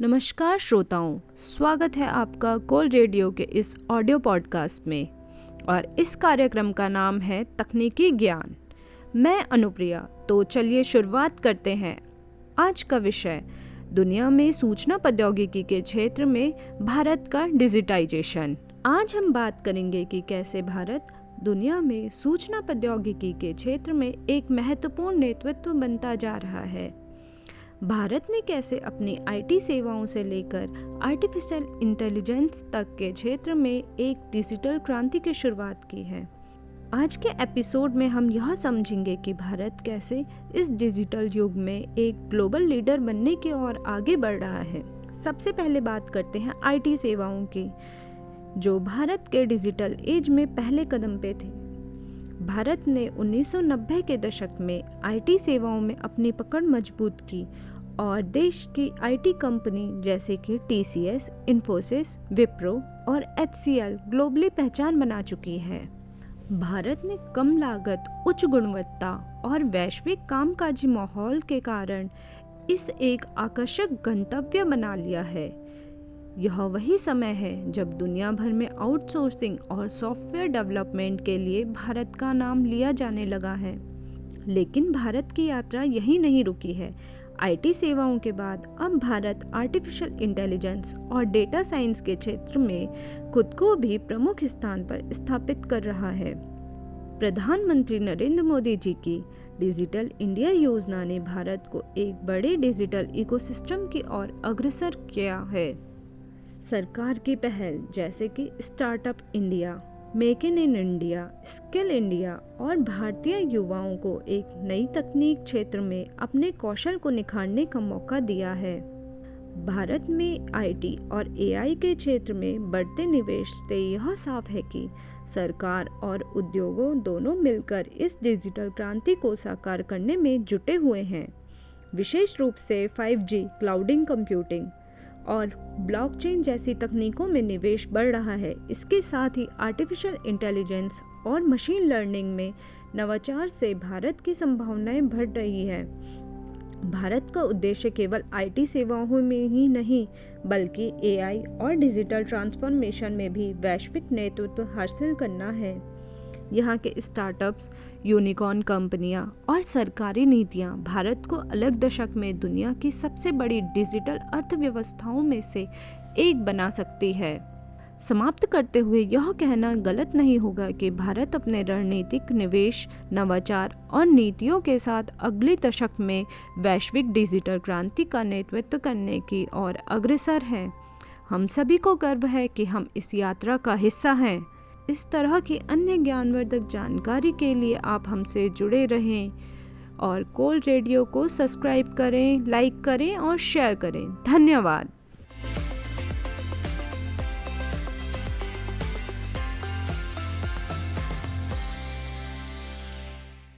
नमस्कार श्रोताओं, स्वागत है आपका कोल रेडियो के इस ऑडियो पॉडकास्ट में और इस कार्यक्रम का नाम है तकनीकी ज्ञान। मैं अनुप्रिया। तो चलिए शुरुआत करते हैं। आज का विषय दुनिया में सूचना प्रौद्योगिकी के क्षेत्र में भारत का डिजिटाइजेशन। आज हम बात करेंगे कि कैसे भारत दुनिया में सूचना प्रौद्योगिकी के क्षेत्र में एक महत्वपूर्ण नेतृत्व बनता जा रहा है। भारत ने कैसे अपनी आईटी सेवाओं से लेकर आर्टिफिशियल इंटेलिजेंस तक के क्षेत्र में एक डिजिटल क्रांति की शुरुआत की है। आज के एपिसोड में हम यह समझेंगे कि भारत कैसे इस डिजिटल युग में एक ग्लोबल लीडर बनने की ओर आगे बढ़ रहा है। सबसे पहले बात करते हैं आईटी सेवाओं की, जो भारत के डिजिटल एज में पहले कदम पे थे। भारत ने 1990 के दशक में आईटी सेवाओं में अपनी पकड़ मजबूत की और देश की आईटी कंपनी जैसे कि टीसीएस, इन्फोसिस, विप्रो और एचसीएल ग्लोबली पहचान बना चुकी है। भारत ने कम लागत, उच्च गुणवत्ता और वैश्विक कामकाजी माहौल के कारण इस एक आकर्षक गंतव्य बना लिया है। यह वही समय है जब दुनिया भर में आउटसोर्सिंग और सॉफ्टवेयर डेवलपमेंट के लिए भारत का नाम लिया जाने लगा है। लेकिन भारत की यात्रा यहीं नहीं रुकी है। आईटी सेवाओं के बाद अब भारत आर्टिफिशियल इंटेलिजेंस और डेटा साइंस के क्षेत्र में खुद को भी प्रमुख स्थान पर स्थापित कर रहा है। प्रधानमंत्री नरेंद्र मोदी जी की डिजिटल इंडिया योजना ने भारत को एक बड़े डिजिटल इकोसिस्टम की ओर अग्रसर किया है। सरकार की पहल जैसे कि startup India, make in India, skill India और भारतीय युवाओं को एक नई तकनीक क्षेत्र में अपने कौशल को निखारने का मौका दिया है। भारत में आईटी और एआई के क्षेत्र में बढ़ते निवेश से यह साफ है कि सरकार और उद्योगों दोनों मिलकर इस डिजिटल क्रांति को साकार करने में जुटे हुए हैं। विशेष रूप से 5G, क्लाउडिंग कंप्यूटिंग और ब्लॉकचेन जैसी तकनीकों में निवेश बढ़ रहा है। इसके साथ ही आर्टिफिशियल इंटेलिजेंस और मशीन लर्निंग में नवाचार से भारत की संभावनाएं बढ़ रही है। भारत का उद्देश्य केवल आईटी सेवाओं में ही नहीं, बल्कि एआई और डिजिटल ट्रांसफॉर्मेशन में भी वैश्विक नेतृत्व हासिल करना है। यहाँ के स्टार्टअप्स, यूनिकॉर्न कंपनियां और सरकारी नीतियां भारत को अलग दशक में दुनिया की सबसे बड़ी डिजिटल अर्थव्यवस्थाओं में से एक बना सकती है। समाप्त करते हुए यह कहना गलत नहीं होगा कि भारत अपने रणनीतिक निवेश, नवाचार और नीतियों के साथ अगले दशक में वैश्विक डिजिटल क्रांति का नेतृत्व करने की ओर अग्रसर है। हम सभी को गर्व है कि हम इस यात्रा का हिस्सा हैं। इस तरह की अन्य ज्ञानवर्धक जानकारी के लिए आप हमसे जुड़े रहें और कोल रेडियो को सब्सक्राइब करें, लाइक करें और शेयर करें। धन्यवाद।